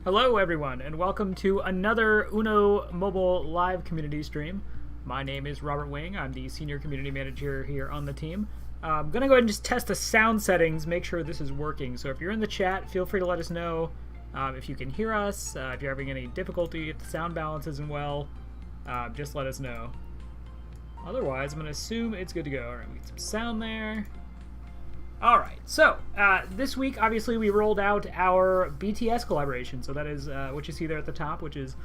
Hello everyone, and welcome to another Uno Mobile live community stream. My name is Robert Wing. I'm the senior community manager here on the team. I'm going to go ahead and just test the sound settings, make sure this is working. So if you're in the chat, feel free to let us know if you can hear us, if you're having any difficulty, if the sound balance isn't well, just let us know. Otherwise, I'm going to assume it's good to go. All right, we get some sound there. All right, so this week, obviously, we rolled out our BTS collaboration. So that is what you see there at the top, which is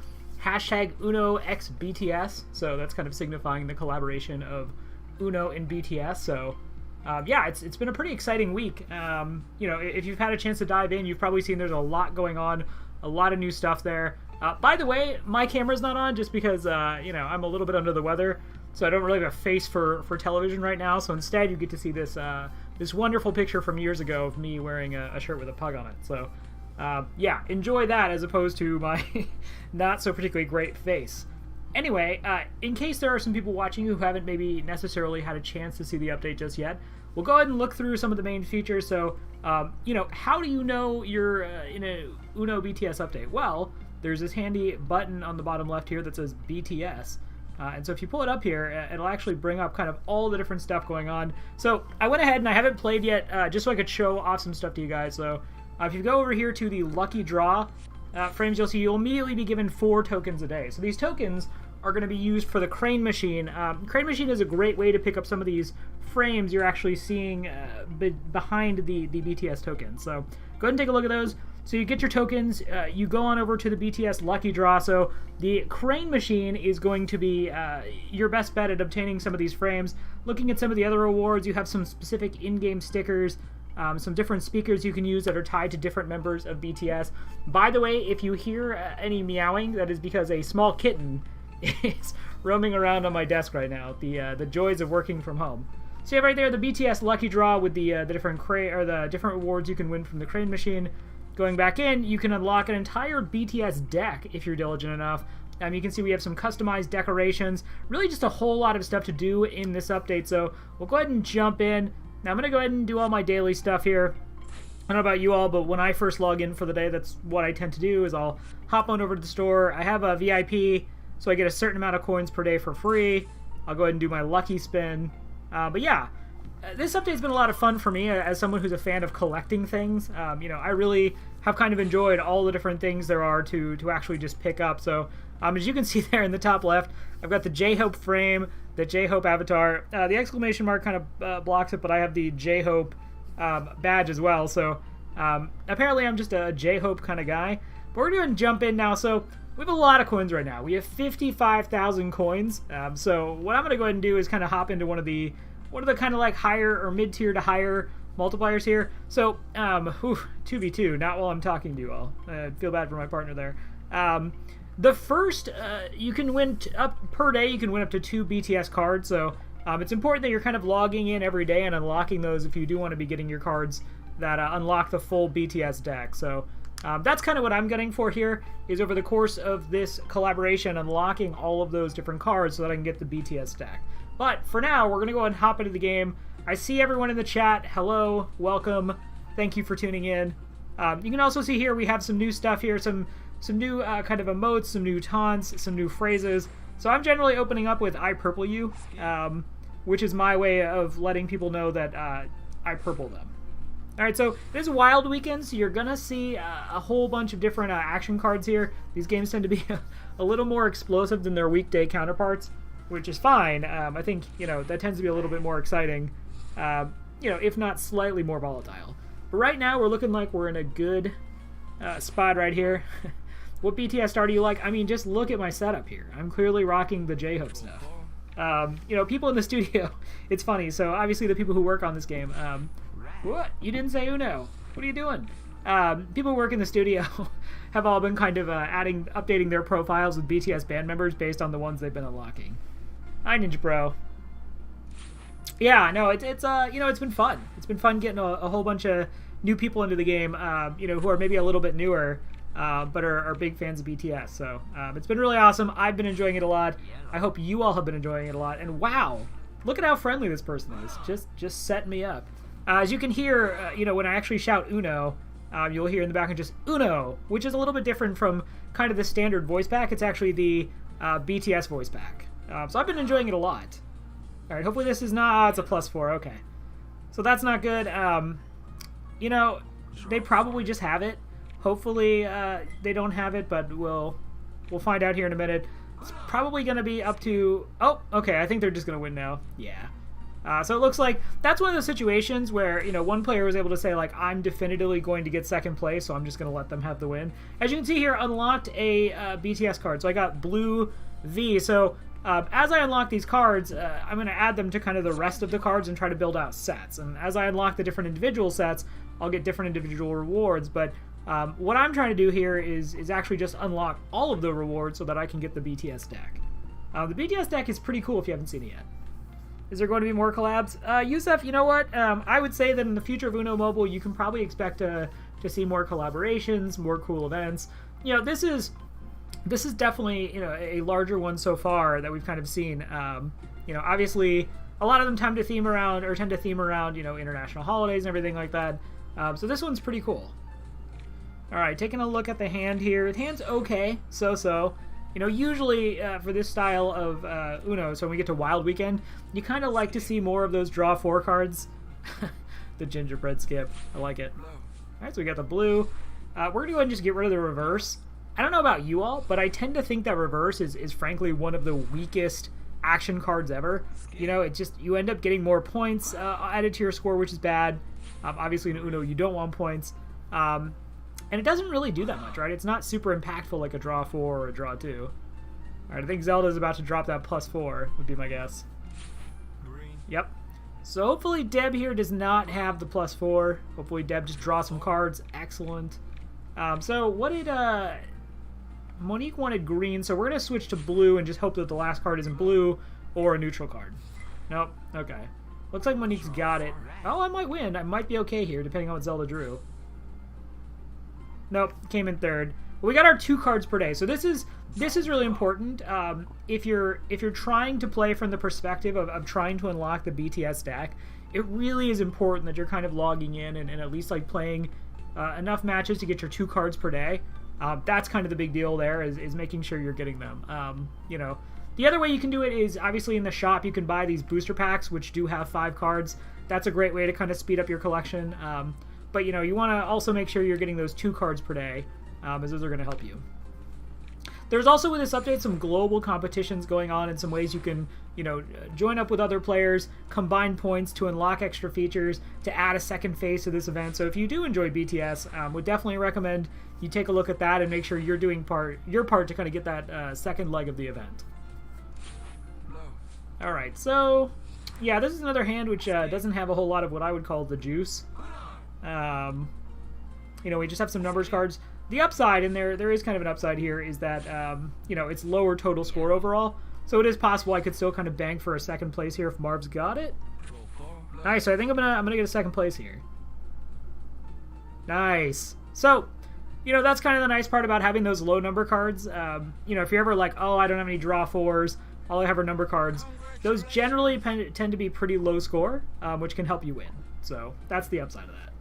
hashtag UnoXBTS. So that's kind of signifying the collaboration of Uno and BTS. So yeah, it's been a pretty exciting week. You know, if you've had a chance to dive in, you've probably seen there's a lot going on, a lot of new stuff there. By the way, my camera's not on just because, you know, I'm a little bit under the weather. So I don't really have a face for television right now. So instead, you get to see this this wonderful picture from years ago of me wearing a shirt with a pug on it. So yeah, enjoy that as opposed to my not so particularly great face. Anyway, in case there are some people watching who haven't maybe necessarily had a chance to see the update just yet, we'll go ahead and look through some of the main features. So, you know, how do you know you're in a Uno BTS update? Well, there's this handy button on the bottom left here that says BTS. And so if you pull it up here, it'll actually bring up kind of all the different stuff going on. So I went ahead and I haven't played yet, just so I could show off some stuff to you guys. So if you go over here to the Lucky Draw frames, you'll see you'll immediately be given 4 tokens a day. So these tokens are going to be used for the Crane Machine. Crane Machine is a great way to pick up some of these frames you're actually seeing behind the BTS tokens. So go ahead and take a look at those. So you get your tokens, you go on over to the BTS Lucky Draw. So the Crane Machine is going to be your best bet at obtaining some of these frames. Looking at some of the other rewards, you have some specific in-game stickers, some different speakers you can use that are tied to different members of BTS. By the way, if you hear any meowing, that is because a small kitten is roaming around on my desk right now. The joys of working from home. So you have right there the BTS Lucky Draw with the different rewards you can win from the Crane Machine. Going back in, you can unlock an entire BTS deck if you're diligent enough. You can see we have some customized decorations, really just a whole lot of stuff to do in this update. So we'll go ahead and jump in. Now I'm going to go ahead and do all my daily stuff here. I don't know about you all, but when I first log in for the day, that's what I tend to do is I'll hop on over to the store. I have a VIP, so I get a certain amount of coins per day for free. I'll go ahead and do my lucky spin. But yeah. This update's been a lot of fun for me as someone who's a fan of collecting things. You know, I really have kind of enjoyed all the different things there are to actually just pick up. So, as you can see there in the top left, I've got the J-Hope frame, the J-Hope avatar. The exclamation mark kind of blocks it, but I have the J-Hope badge as well. So, apparently I'm just a J-Hope kind of guy. But we're going to jump in now. So, we have a lot of coins right now. We have 55,000 coins. So, what I'm going to go ahead and do is kind of hop into one of the kind of like higher or mid-tier to higher multipliers here. So, 2v2, not while I'm talking to you all. I feel bad for my partner there. The first, you can win up per day, you can win up to 2 BTS cards. So, it's important that you're kind of logging in every day and unlocking those if you do want to be getting your cards that unlock the full BTS deck. So, that's kind of what I'm gunning for here, is over the course of this collaboration, unlocking all of those different cards so that I can get the BTS deck. But for now, we're going to go ahead and hop into the game. I see everyone in the chat. Hello, welcome. Thank you for tuning in. You can also see here we have some new stuff here, some new kind of emotes, some new taunts, some new phrases. So I'm generally opening up with I purple you, which is my way of letting people know that I purple them. All right, so this is Wild Weekend, so you're going to see a whole bunch of different action cards here. These games tend to be a little more explosive than their weekday counterparts, which is fine. I think, you know, that tends to be a little bit more exciting, you know, if not slightly more volatile. But right now, we're looking like we're in a good spot right here. What BTS star do you like? I mean, just look at my setup here. I'm clearly rocking the J-Hope stuff. You know, people in the studio, it's funny. So, obviously, the people who work on this game, what? You didn't say Uno. What are you doing? People who work in the studio have all been kind of updating their profiles with BTS band members based on the ones they've been unlocking. Hi, Ninja Pro. Yeah, no, it's you know, it's been fun. It's been fun getting a whole bunch of new people into the game, you know, who are maybe a little bit newer, but are big fans of BTS. So it's been really awesome. I've been enjoying it a lot. I hope you all have been enjoying it a lot. And wow, look at how friendly this person is. Just setting me up. As you can hear, you know, when I actually shout Uno, you'll hear in the background just Uno, which is a little bit different from kind of the standard voice pack. It's actually the BTS voice pack. So I've been enjoying it a lot. All right, hopefully this is not... it's a +4, okay. So that's not good. You know, they probably just have it. Hopefully they don't have it, but we'll find out here in a minute. It's probably going to be up to... oh, okay, I think they're just going to win now. Yeah. So it looks like that's one of those situations where, you know, one player was able to say, like, I'm definitively going to get second place, so I'm just going to let them have the win. As you can see here, unlocked a BTS card. So I got Blue V. So as I unlock these cards, I'm going to add them to kind of the rest of the cards and try to build out sets. And as I unlock the different individual sets, I'll get different individual rewards. But what I'm trying to do here is actually just unlock all of the rewards so that I can get the BTS deck. The BTS deck is pretty cool if you haven't seen it yet. Is there going to be more collabs? Yusef, you know what? I would say that in the future of Uno Mobile, you can probably expect to see more collaborations, more cool events. You know, this is definitely, you know, a larger one so far that we've kind of seen. You know, obviously, a lot of them tend to theme around, you know, international holidays and everything like that. So this one's pretty cool. All right, taking a look at the hand here. The hand's okay, so. You know, usually for this style of Uno, so when we get to Wild Weekend, you kind of like to see more of those draw 4 cards. The gingerbread skip. I like it. All right, so we got the blue. We're going to go ahead and just get rid of the reverse. I don't know about you all, but I tend to think that reverse is frankly one of the weakest action cards ever. You know, it just, you end up getting more points added to your score, which is bad. Obviously in Uno, you don't want points. And it doesn't really do that much, right? It's not super impactful like a draw 4 or a draw 2. All right, I think Zelda's about to drop that +4, would be my guess. Green. Yep. So hopefully Deb here does not have the +4. Hopefully Deb just draws some cards. Excellent. So what did... Monique wanted green, so we're going to switch to blue and just hope that the last card isn't blue or a neutral card. Nope. Okay. Looks like Monique's got it. Oh, I might win. I might be okay here, depending on what Zelda drew. Nope, came in third. We got our 2 cards per day, so this is really important. If you're trying to play from the perspective of trying to unlock the BTS deck, it really is important that you're kind of logging in and at least like playing enough matches to get your 2 cards per day. That's kind of the big deal there, is making sure you're getting them. You know, the other way you can do it is obviously in the shop you can buy these booster packs which do have 5 cards. That's a great way to kind of speed up your collection. But, you know, you want to also make sure you're getting those 2 cards per day, as those are going to help you. There's also, with this update, some global competitions going on and some ways you can, you know, join up with other players, combine points to unlock extra features, to add a second phase to this event. So if you do enjoy BTS, would definitely recommend you take a look at that and make sure you're doing your part to kind of get that second leg of the event. All right, so, yeah, this is another hand which doesn't have a whole lot of what I would call the juice. You know, we just have some numbers cards. The upside, and there is kind of an upside here, is that, you know, it's lower total score overall. So it is possible I could still kind of bang for a second place here if Marv's got it. Nice, so I think I'm gonna get a second place here. Nice. So, you know, that's kind of the nice part about having those low number cards. You know, if you're ever like, oh, I don't have any draw 4s, all I have are number cards, those generally tend to be pretty low score, which can help you win. So that's the upside of that.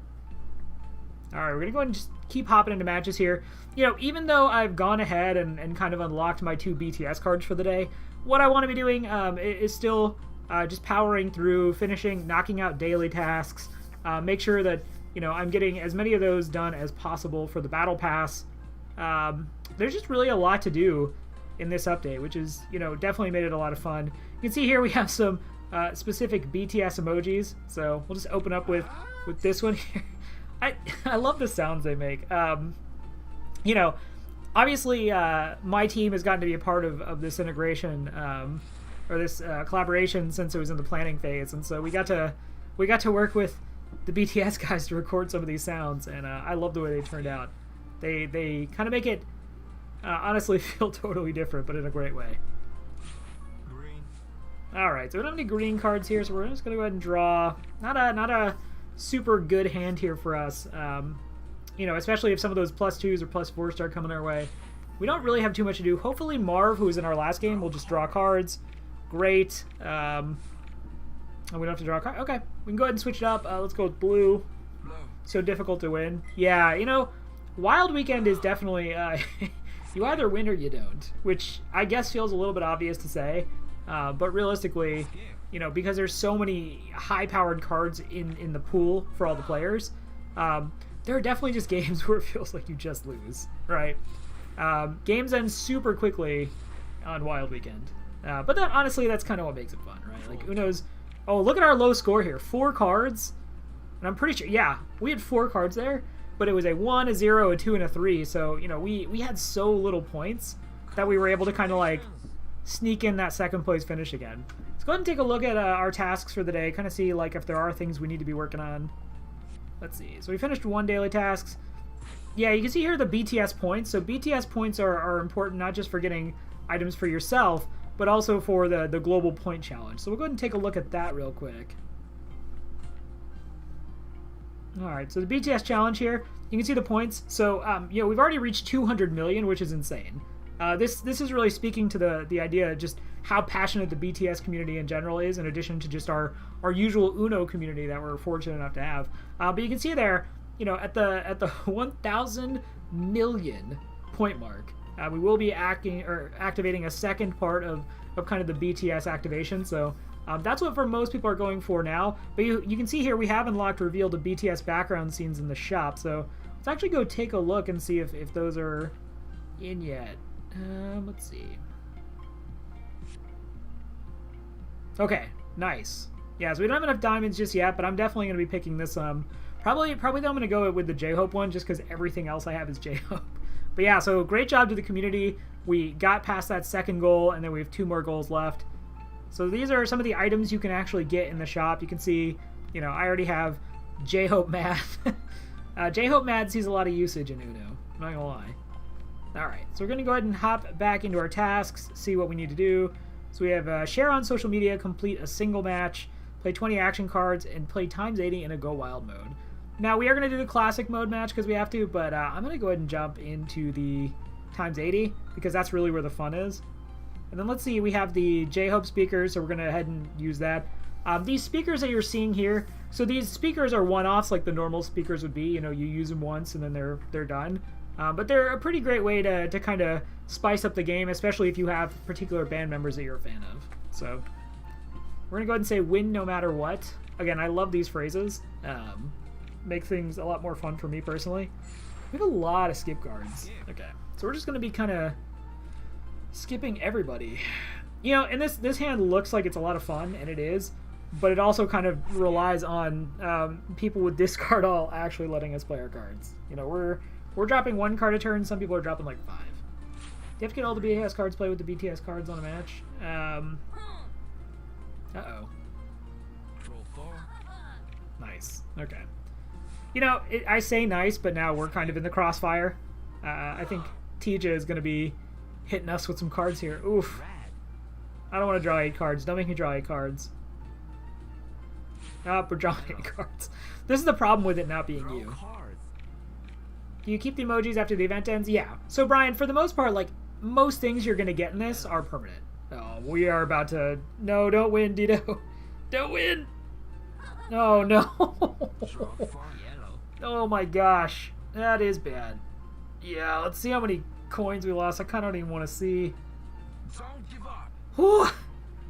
All right, we're going to go ahead and just keep hopping into matches here. You know, even though I've gone ahead and kind of unlocked my 2 BTS cards for the day, what I want to be doing is still just powering through, finishing, knocking out daily tasks, make sure that, you know, I'm getting as many of those done as possible for the Battle Pass. There's just really a lot to do in this update, which is, you know, definitely made it a lot of fun. You can see here we have some specific BTS emojis, so we'll just open up with this one here. I love the sounds they make. You know, obviously my team has gotten to be a part of this integration or this collaboration since it was in the planning phase, and so we got to work with the BTS guys to record some of these sounds, and I love the way they turned out. They kind of make it honestly feel totally different, but in a great way. Green. All right, so we don't have any green cards here, so we're just gonna go ahead and draw. Not a super good hand here for us, you know, especially if some of those +2s or +4s start coming our way. We don't really have too much to do. Hopefully Marv, who was in our last game, will just draw cards. Great. And we don't have to draw a card. Okay, we can go ahead and switch it up. Let's go with blue. so difficult to win. Yeah, you know, Wild Weekend is definitely you either win or you don't, which I guess feels a little bit obvious to say, but realistically, you know, because there's so many high-powered cards in the pool for all the players, there are definitely just games where it feels like you just lose, right? Games end super quickly on Wild Weekend, but that, honestly, that's kind of what makes it fun, right? Like Uno's. Oh, look at our low score here. 4 cards. And I'm pretty sure, yeah, we had 4 cards there, but it was a 1, a 0, a 2, and a 3. So, you know, we had so little points that we were able to kind of, like, sneak in that second place finish again. Let's go ahead and take a look at our tasks for the day, kind of see, like, if there are things we need to be working on. Let's see. So we finished 1 daily tasks. Yeah, you can see here the BTS points. So BTS points are important not just for getting items for yourself, but also for the global point challenge. So we'll go ahead and take a look at that real quick. Alright, so the BTS challenge here, you can see the points. So, you know, we've already reached 200 million, which is insane. This is really speaking to the idea of just how passionate the BTS community in general is, in addition to just our usual Uno community that we're fortunate enough to have. But you can see there, you know, at the 1,000 million point mark, we will be activating a second part of kind of the BTS activation. So that's what for most people are going for now. But you can see here we have unlocked revealed the BTS background scenes in the shop. So let's actually go take a look and see if those are in yet. Let's see. Okay, nice. Yeah, so we don't have enough diamonds just yet, but I'm definitely going to be picking this. Probably I'm going to go with the J-Hope one just because everything else I have is J-Hope. But yeah, so great job to the community. We got past that second goal, and then we have 2 more goals left. So these are some of the items you can actually get in the shop. You can see, you know, I already have J-Hope Math. J-Hope Math sees a lot of usage in Uno. I'm not going to lie. Alright, so we're going to go ahead and hop back into our tasks, see what we need to do. So we have share on social media, complete a single match, play 20 action cards, and play times 80 in a Go Wild mode. Now, we are going to do the classic mode match because we have to, but I'm going to go ahead and jump into the times 80 because that's really where the fun is. And then let's see, we have the J-Hope speakers, so we're going to head and use that. These speakers that you're seeing here, so these speakers are one-offs like the normal speakers would be. You know, you use them once and then they're done. But they're a pretty great way to kind of spice up the game, especially if you have particular band members that you're a fan of. So we're going to go ahead and say win no matter what. Again, I love these phrases. Make things a lot more fun for me personally. We have a lot of skip cards. Okay, so we're just going to be kind of skipping everybody. You know, and this hand looks like it's a lot of fun, and it is, but it also kind of relies on people with discard all actually letting us play our cards. You know, we're dropping 1 card a turn. Some people are dropping like 5. Do you have to get all the BTS cards play with the BTS cards on a match? Uh-oh. Nice. Okay. You know, I say nice, but now we're kind of in the crossfire. I think Tija is going to be hitting us with some cards here. Oof. I don't want to draw 8 cards. Don't make me draw 8 cards. We're drawing 8 cards. This is the problem with it not being you. Do you keep the emojis after the event ends? Yeah. So, Brian, for the most part, like, most things you're going to get in this are permanent. Oh, we are about to... No, don't win, Dito. Don't win! Oh, no. Oh, my gosh. That is bad. Yeah, let's see how many coins we lost. I kind of don't even want to see. Don't give up. Whew.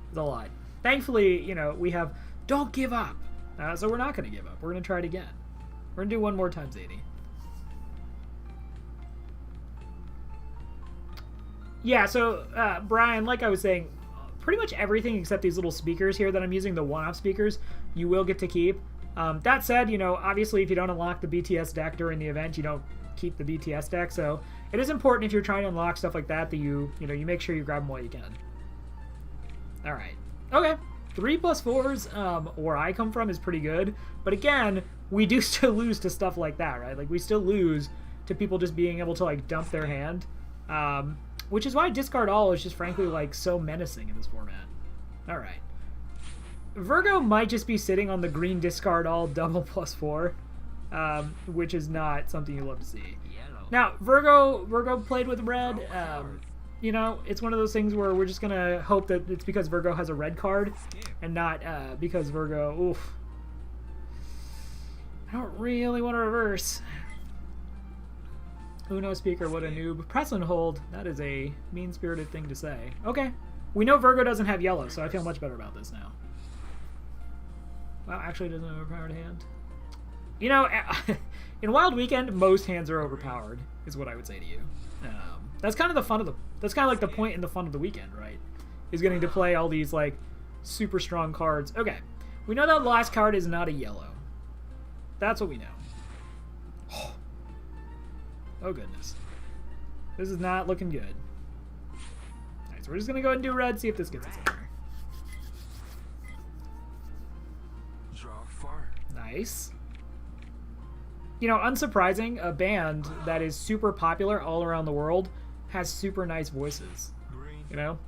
It's a lot. Thankfully, you know, we have don't give up. So we're not going to give up. We're going to try it again. We're going to do 1 more times 80. Yeah, so, Brian, like I was saying, pretty much everything except these little speakers here that I'm using, the one-off speakers, you will get to keep. That said, you know, obviously if you don't unlock the BTS deck during the event, you don't keep the BTS deck, so it is important if you're trying to unlock stuff like that you make sure you grab them while you can. Alright. Okay. 3 plus 4s, where I come from, is pretty good, but again, we do still lose to stuff like that, right? Like, we still lose to people just being able to, like, dump their hand. Which is why Discard All is just frankly like so menacing in this format. Alright. Virgo might just be sitting on the green Discard All double plus 4, which is not something you love to see. Now, Virgo played with red. You know, it's one of those things where we're just going to hope that it's because Virgo has a red card and not because Virgo... Oof. I don't really want to reverse. Uno speaker, what a noob. Press and hold. That is a mean-spirited thing to say. Okay. We know Virgo doesn't have yellow, so I feel much better about this now. Wow, actually doesn't have an overpowered hand. You know, in Wild Weekend, most hands are overpowered, is what I would say to you. That's kind of the fun of the... That's kind of like the point in the fun of the weekend, right? Is getting to play all these, like, super strong cards. Okay. We know that the last card is not a yellow. That's what we know. Oh, goodness. This is not looking good. Alright, so we're just going to go ahead and do red, see if this gets us anywhere. Draw far. Nice. You know, unsurprising, a band that is super popular all around the world has super nice voices. Green. You know?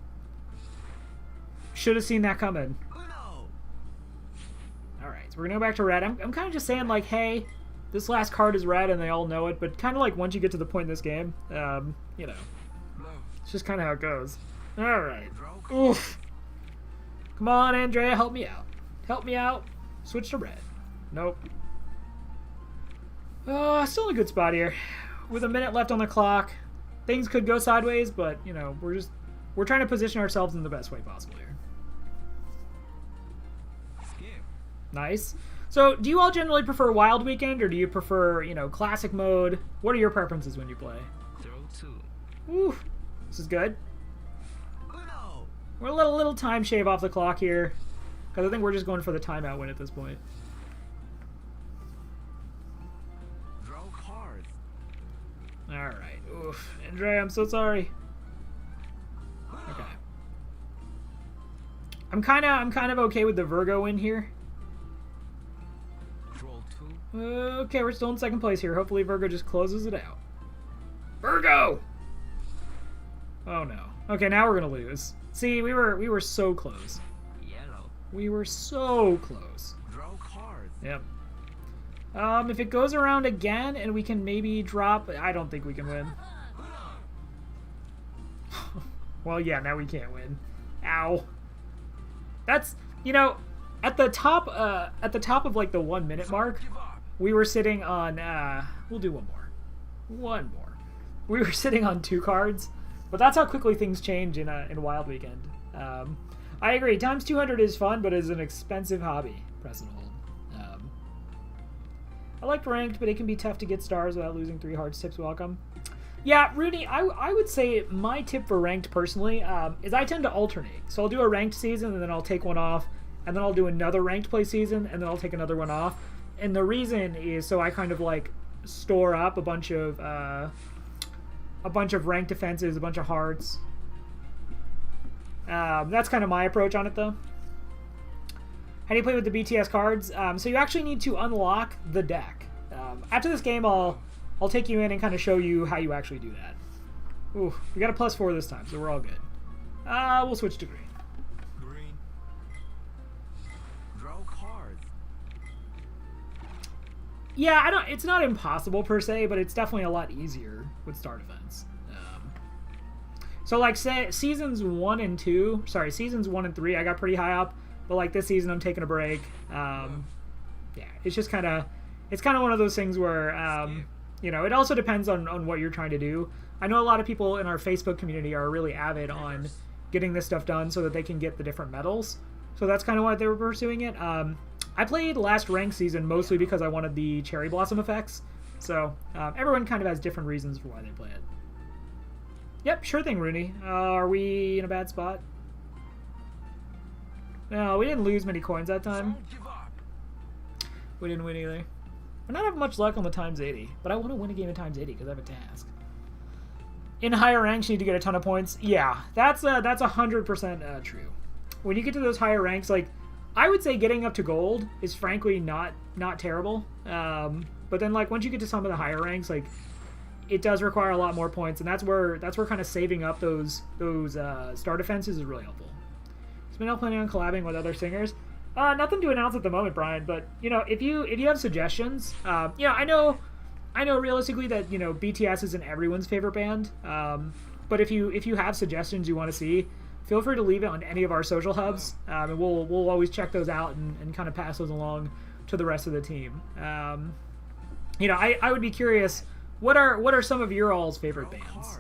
Should have seen that coming. Uno. Alright, so we're going to go back to red. I'm kind of just saying, like, hey, this last card is red and they all know it, but kind of like once you get to the point in this game, you know, Blow. it's just kind of how it goes. Alright. Draw. Oof. Come on, Andrea, help me out. Help me out. Switch to red. Nope. Still in a good spot here. With a minute left on the clock, things could go sideways, but, you know, we're trying to position ourselves in the best way possible here. Skip. Nice. So, do you all generally prefer Wild Weekend, or do you prefer, you know, Classic mode? What are your preferences when you play? Throw two. Ooh, this is good. Uno. We're a little time shave off the clock here, because I think we're just going for the timeout win at this point. Draw card. Alright. Oof. Andrea, I'm so sorry. Okay. I'm kind of okay with the Virgo win here. Draw two. Okay, we're still in second place here. Hopefully Virgo just closes it out. Virgo! Oh no. Okay, now we're gonna lose. See, we were so close. Yellow. We were so close. Draw card. Yep. If it goes around again and we can maybe drop... I don't think we can win. Well, yeah, now we can't win. Ow. That's, you know, at the top of like the 1 minute mark, Give up. we were sitting on, we'll do one more. One more. We were sitting on 2 cards, but that's how quickly things change in Wild Weekend. I agree, times 200 is fun, but is an expensive hobby. Press and hold. I like ranked, but it can be tough to get stars without losing 3 hearts. Tips welcome. Yeah, Rooney, I would say my tip for ranked personally is I tend to alternate. So I'll do a ranked season, and then I'll take one off, and then I'll do another ranked play season, and then I'll take another one off. And the reason is so I kind of like store up a bunch of ranked defenses, a bunch of hearts. That's kind of my approach on it, though. How do you play with the BTS cards? So you actually need to unlock the deck. After this game, I'll take you in and kind of show you how you actually do that. Ooh, we got a +4 this time, so we're all good. We'll switch to green. Green. Draw card. Yeah, it's not impossible per se, but it's definitely a lot easier with star defense. So like say seasons 1 and 3, I got pretty high up, but like this season I'm taking a break. Yeah, it's just kind of one of those things where you know, it also depends on what you're trying to do. I know a lot of people in our Facebook community are really avid on getting this stuff done so that they can get the different medals. So that's kind of why they were pursuing it. I played last ranked season mostly because I wanted the cherry blossom effects. So everyone kind of has different reasons for why they play it. Yep, sure thing, Rooney. Are we in a bad spot? No, we didn't lose many coins that time. Don't give up. We didn't win either. We're not having much luck on the times 80, but I want to win a game of times 80 because I have a task. In higher ranks, you need to get a ton of points. Yeah, that's 100% true. When you get to those higher ranks, like, I would say getting up to gold is frankly not terrible. But then, like, once you get to some of the higher ranks, like, it does require a lot more points, and that's where kind of saving up those star defenses is really helpful. Spinel planning on collabing with other singers. Nothing to announce at the moment, Brian. But you know, if you have suggestions, you know, I know realistically that, you know, BTS isn't everyone's favorite band. But if you have suggestions you want to see, feel free to leave it on any of our social hubs, and we'll always check those out and kind of pass those along to the rest of the team. You know, I would be curious, what are some of your all's favorite bands?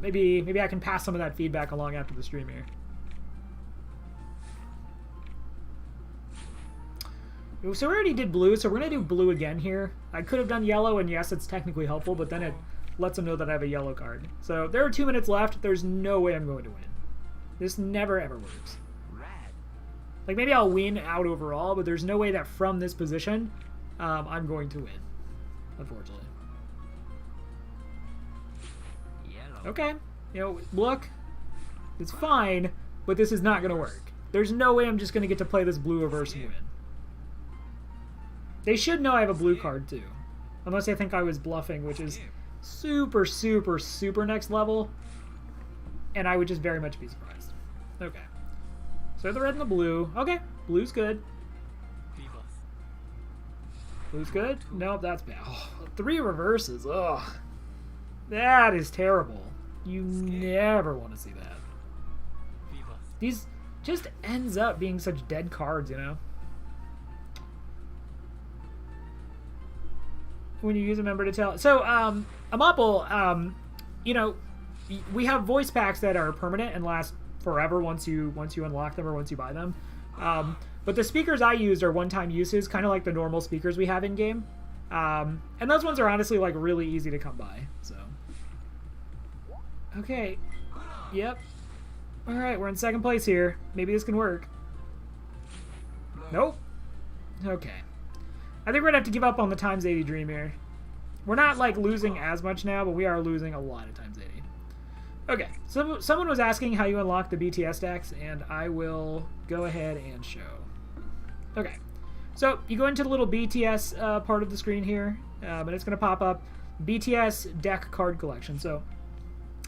Maybe I can pass some of that feedback along after the stream here. So we already did blue, so we're going to do blue again here. I could have done yellow, and yes, it's technically helpful, but then it lets them know that I have a yellow card. So there are 2 minutes left. There's no way I'm going to win. This never, ever works. Red. Like, maybe I'll win out overall, but there's no way that from this position, I'm going to win, unfortunately. Yellow. Okay, you know, look, it's fine, but this is not going to work. There's no way I'm just going to get to play this blue reverse and win. They should know I have a blue card, too. Unless they think I was bluffing, which is super, super, super next level. And I would just very much be surprised. Okay. So the red and the blue. Okay, blue's good. Vivas. Blue's good? Nope, that's bad. Oh, 3 reverses. Ugh. That is terrible. You never want to see that. Vivas. These just ends up being such dead cards, you know? When you use a member to tell. So, Amapple, you know, we have voice packs that are permanent and last forever once you unlock them or once you buy them. But the speakers I used are one-time uses, kind of like the normal speakers we have in game. And those ones are honestly like really easy to come by. So, okay, yep. All right, we're in second place here. Maybe this can work. Nope. Okay. I think we're gonna have to give up on the times 80 dream here. We're not like losing as much now, but we are losing a lot of times 80. Okay, so someone was asking how you unlock the BTS decks, and I will go ahead and show. Okay, so you go into the little BTS part of the screen here, and it's gonna pop up BTS deck card collection. So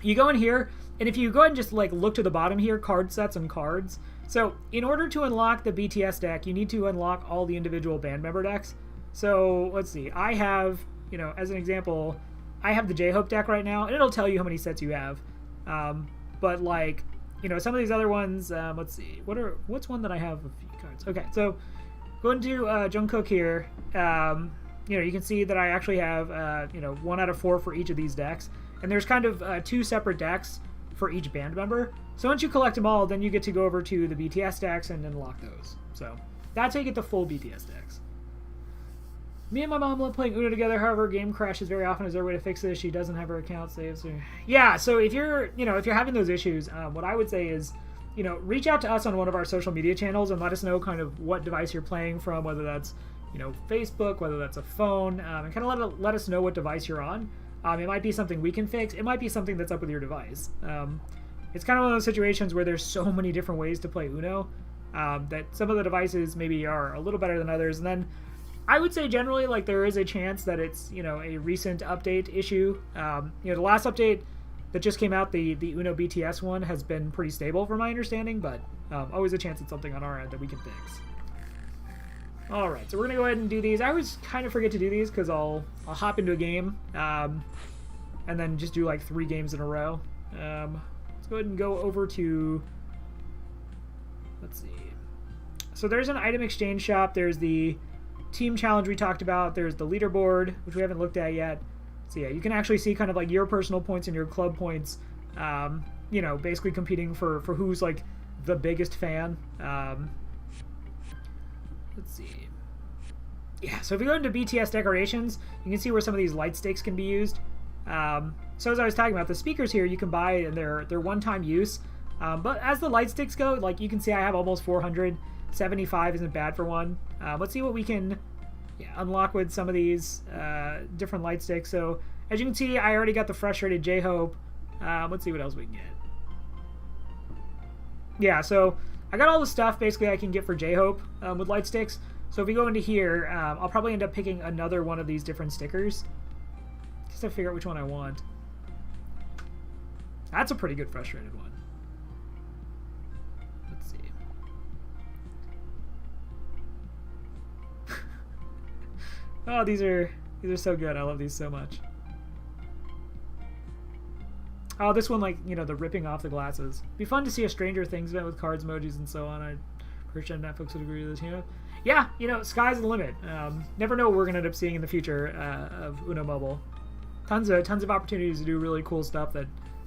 you go in here, and if you go ahead and just like look to the bottom here, card sets and cards. So in order to unlock the BTS deck, you need to unlock all the individual band member decks. So let's see, I have, you know, as an example, I have the J-Hope deck right now, and it'll tell you how many sets you have. But like, you know, some of these other ones, let's see, what's one that I have a few cards? Okay, so go into Jungkook here. You know, you can see that I actually have, you know, 1 out of 4 for each of these decks, and there's kind of 2 separate decks for each band member. So once you collect them all, then you get to go over to the BTS decks and unlock those. So that's how you get the full BTS decks. Me and my mom love playing Uno together. However, game crashes very often. Is there a way to fix this? She doesn't have her account saved. So yeah, so if you're having those issues, what I would say is, you know, reach out to us on one of our social media channels and let us know kind of what device you're playing from, whether that's, you know, Facebook, whether that's a phone, and kind of let us know what device you're on. It might be something we can fix. It might be something that's up with your device. It's kind of one of those situations where there's so many different ways to play Uno that some of the devices maybe are a little better than others. And then I would say generally, like, there is a chance that it's, you know, a recent update issue. You know, the last update that just came out, the Uno BTS one, has been pretty stable from my understanding, but always a chance it's something on our end that we can fix. All right, so we're gonna go ahead and do these. I always kind of forget to do these because I'll hop into a game and then just do like 3 games in a row. Let's go ahead and go over to, let's see. So there's an item exchange shop. There's the team challenge we talked about. There's the leaderboard, which we haven't looked at yet. So yeah, you can actually see kind of like your personal points and your club points, you know, basically competing for who's like the biggest fan. Let's see. Yeah, so if you go into BTS decorations, you can see where some of these light sticks can be used. So as I was talking about, the speakers here you can buy, and they're one-time use. But as the light sticks go, like you can see I have almost 400. 75 isn't bad for one. Let's see what we can unlock with some of these different light sticks. So as you can see, I already got the frustrated J-Hope. Let's see what else we can get. Yeah, so I got all the stuff basically I can get for J-Hope with light sticks. So if we go into here, I'll probably end up picking another one of these different stickers. Just to figure out which one I want. That's a pretty good frustrated one. Let's see. Oh, these are so good. I love these so much. Oh, this one, like, you know, the ripping off the glasses. Be fun to see a Stranger Things event with cards, emojis, and so on. I'm pretty sure Netflix would agree with this, you know? yeah, you know, sky's the limit. Never know what we're gonna end up seeing in the future of Uno Mobile. Tons of opportunities to do really cool stuff that,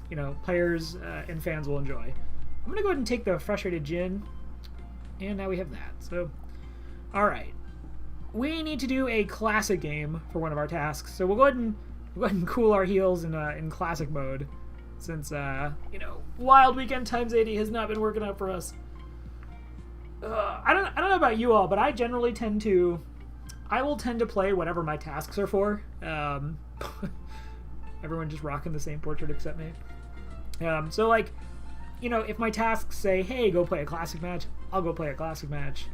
you know, players and fans will enjoy. I'm gonna go ahead and take the frustrated gin, and now we have that. So, all right, we need to do a classic game for one of our tasks. So we'll go ahead and cool our heels in classic mode, since you know, Wild Weekend times 80 has not been working out for us. I don't know about you all, but I generally will tend to play whatever my tasks are for. Everyone just rocking the same portrait except me. So like, you know, if my tasks say, hey, go play a classic match, I'll go play a classic match.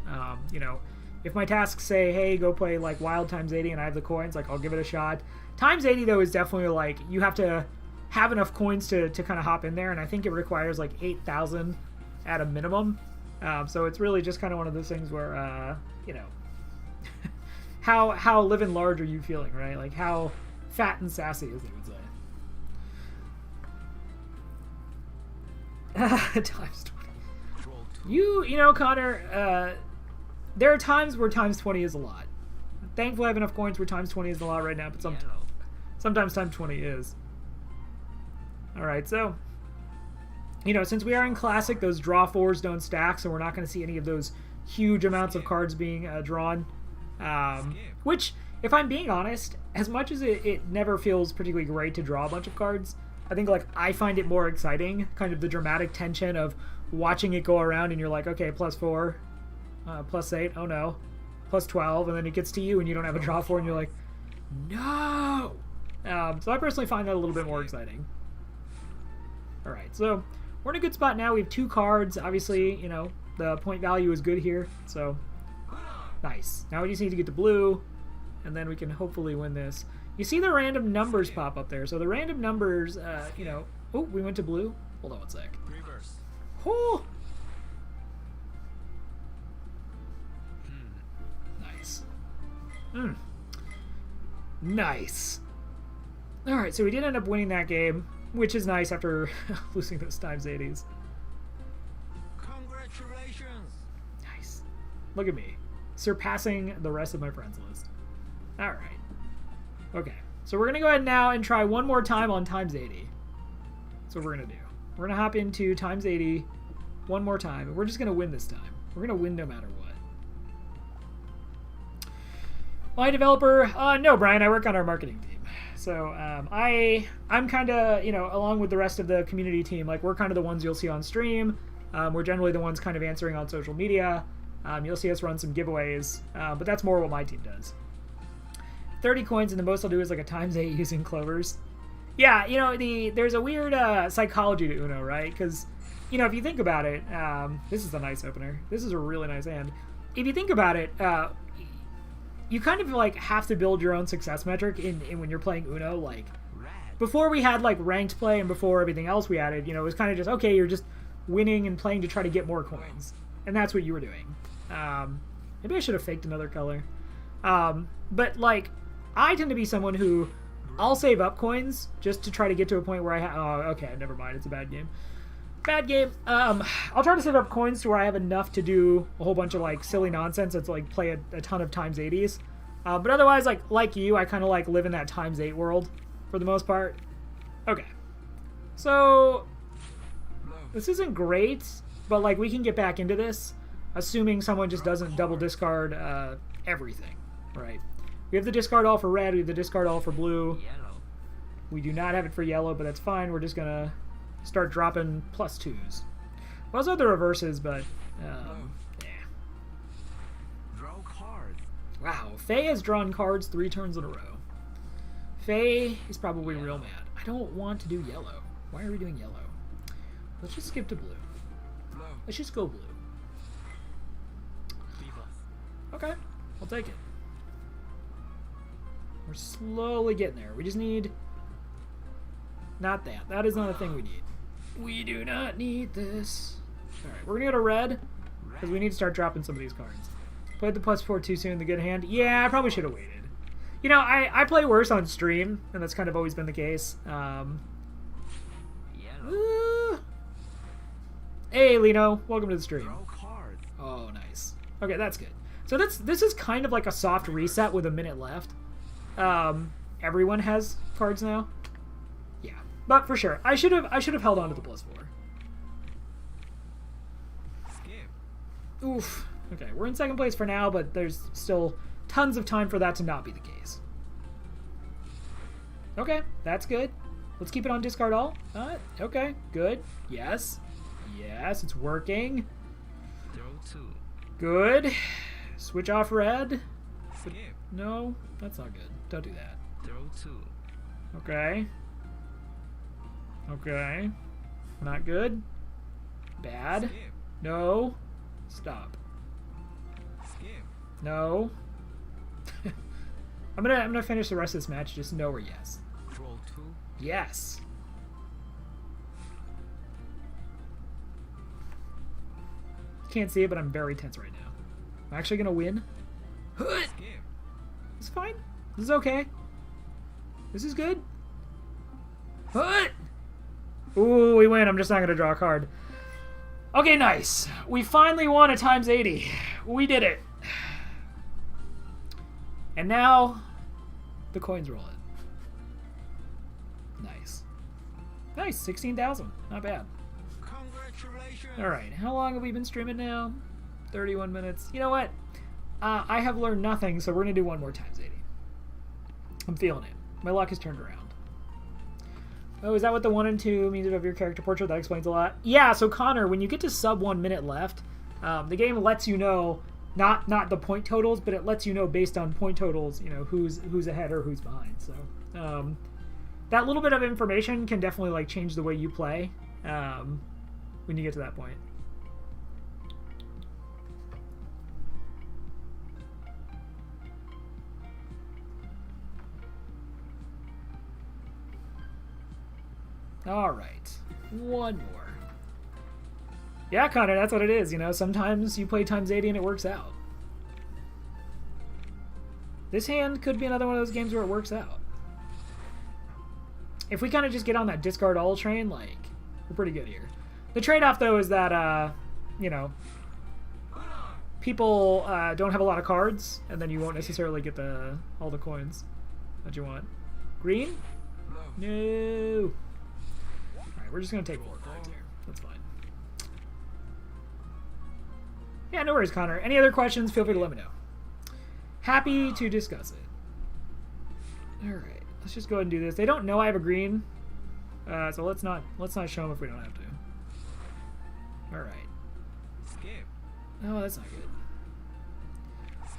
You know, if my tasks say, hey, go play like Wild times 80 and I have the coins, like I'll give it a shot. Times 80 though is definitely like, you have to have enough coins to kind of hop in there, and I think it requires like 8,000 at a minimum. So it's really just kind of one of those things where, you know, how living large are you feeling, right? Like how fat and sassy, as they would say. Times 20. You know, Connor, there are times where times 20 is a lot. Thankfully, I have enough coins where times 20 is a lot right now, but sometimes times 20 is. All right, so, you know, since we are in Classic, those draw fours don't stack, so we're not going to see any of those huge amounts of cards being drawn. Which, if I'm being honest, as much as it never feels particularly great to draw a bunch of cards, I think, like, I find it more exciting, kind of the dramatic tension of watching it go around and you're like, okay, +4, +8, oh no, +12, and then it gets to you and you don't have a draw 4 and you're like, no! So I personally find that a little bit more exciting. Alright, so we're in a good spot now. We have 2 cards. Obviously, you know, the point value is good here, so nice. Now we just need to get to blue, and then we can hopefully win this. You see the random numbers pop up there. So the random numbers, you know... Oh, we went to blue. Hold on one sec. Reverse. Oh! Nice. Nice. Alright, so we did end up winning that game, which is nice after losing those times 80s. Congratulations. Nice. Look at me. Surpassing the rest of my friends list. Alright. Okay. So we're going to go ahead now and try one more time on times 80. That's what we're going to do. We're going to hop into times 80 one more time, and we're just going to win this time. We're going to win no matter what. My developer? No, Brian. I work on our marketing team. So I'm kind of, you know, along with the rest of the community team, like we're kind of the ones you'll see on stream. We're generally the ones kind of answering on social media. You'll see us run some giveaways, but that's more what my team does. 30 coins, and the most I'll do is like a times 8 using clovers. Yeah, you know, there's a weird psychology to Uno, right? Because, you know, if you think about it, this is a nice opener. This is a really nice hand. If you think about it, you kind of like have to build your own success metric in when you're playing Uno. Like before we had like ranked play and before everything else we added, you know, it was kind of just, okay, you're just winning and playing to try to get more coins, and that's what you were doing. Maybe I should have faked another color. But like, I tend to be someone who I'll save up coins just to try to get to a point where oh, okay, never mind, it's a bad game. Bad game. I'll try to save up coins to where I have enough to do a whole bunch of like silly nonsense that's like play a ton of times 80s. But otherwise, like you, I kind of like live in that times 8 world for the most part. Okay. So this isn't great, but like we can get back into this, assuming someone just doesn't double discard everything, right? We have the discard all for red, we have the discard all for blue. Yellow. We do not have it for yellow, but that's fine. We're just gonna start dropping +2s. We also have the reverses, but yeah. Draw card. Wow, Faye has drawn cards 3 turns in a row. Faye is probably real mad. I don't want to do yellow. Why are we doing yellow? Let's just skip to blue. Let's just go blue. Okay, I'll take it. We're slowly getting there. We just need... Not that. That is not a thing we need. We do not need this. Alright, we're going to go to red, because we need to start dropping some of these cards. Played the +4 too soon, the good hand. Yeah, I probably should have waited. You know, I play worse on stream, and that's kind of always been the case. Hey, Lino. Welcome to the stream. Draw card. Oh, nice. Okay, that's good. So this is kind of like a soft reset with a minute left. Everyone has cards now. Yeah, but for sure, I should have held on to the +4. Skip. Oof. Okay, we're in second place for now, but there's still tons of time for that to not be the case. Okay, that's good. Let's keep it on discard all. Okay, good. Yes. Yes, it's working. Draw 2. Good. Switch off red. Skip. No, that's not good. Don't do that. Draw 2. Okay. Okay. Not good. Bad. Skip. No. Stop. Skip. No. I'm gonna finish the rest of this match. Just no or yes. Draw 2. Yes. Can't see it, but I'm very tense right now. I'm actually gonna win. Skip. It's fine. This is okay. This is good. Ooh, we win. I'm just not gonna draw a card. Okay, nice. We finally won a times 80. We did it. And now, the coins roll in. Nice. Nice, 16,000. Not bad. Congratulations. Alright, how long have we been streaming now? 31 minutes. You know what? I have learned nothing, so we're going to do one more times 80. I'm feeling it. My luck has turned around. Oh, is that what the 1 and 2 means of your character portrait? That explains a lot. Yeah, so Connor, when you get to sub 1 minute left, the game lets you know, not the point totals, but it lets you know based on point totals, you know, who's ahead or who's behind. So that little bit of information can definitely like change the way you play when you get to that point. All right, one more. Yeah, Connor, that's what it is. You know, sometimes you play times 80 and it works out. This hand could be another one of those games where it works out. If we kind of just get on that discard all train, like, we're pretty good here. The trade-off, though, is that, you know, people don't have a lot of cards, and then you won't necessarily get all the coins that you want. Green? No. Alright, we're just going to take 4 cards here. That's fine. Yeah, no worries, Connor. Any other questions, feel free to let me know. Happy to discuss it. Alright, let's just go ahead and do this. They don't know I have a green, so let's not show them if we don't have to. Alright. Skip. Oh, that's not good.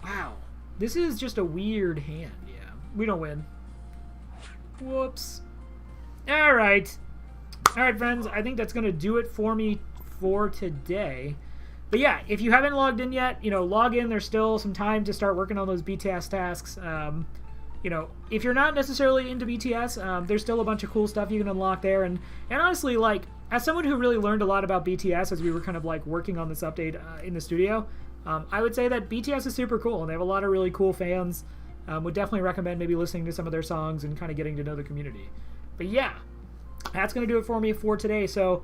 Wow. This is just a weird hand, yeah. We don't win. Whoops. Alright. Alright, friends. I think that's going to do it for me for today. But yeah, if you haven't logged in yet, you know, log in. There's still some time to start working on those BTS tasks. You know, if you're not necessarily into BTS, there's still a bunch of cool stuff you can unlock there. And honestly, like, as someone who really learned a lot about BTS as we were kind of like working on this update in the studio, I would say that BTS is super cool, and they have a lot of really cool fans. Would definitely recommend maybe listening to some of their songs and kind of getting to know the community. But yeah, that's going to do it for me for today. So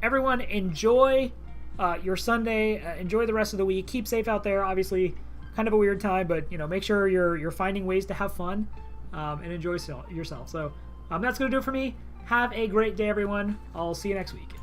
everyone, enjoy your Sunday. Enjoy the rest of the week. Keep safe out there. Obviously, kind of a weird time, but you know, make sure you're finding ways to have fun and enjoy yourself. So that's going to do it for me. Have a great day, everyone. I'll see you next week.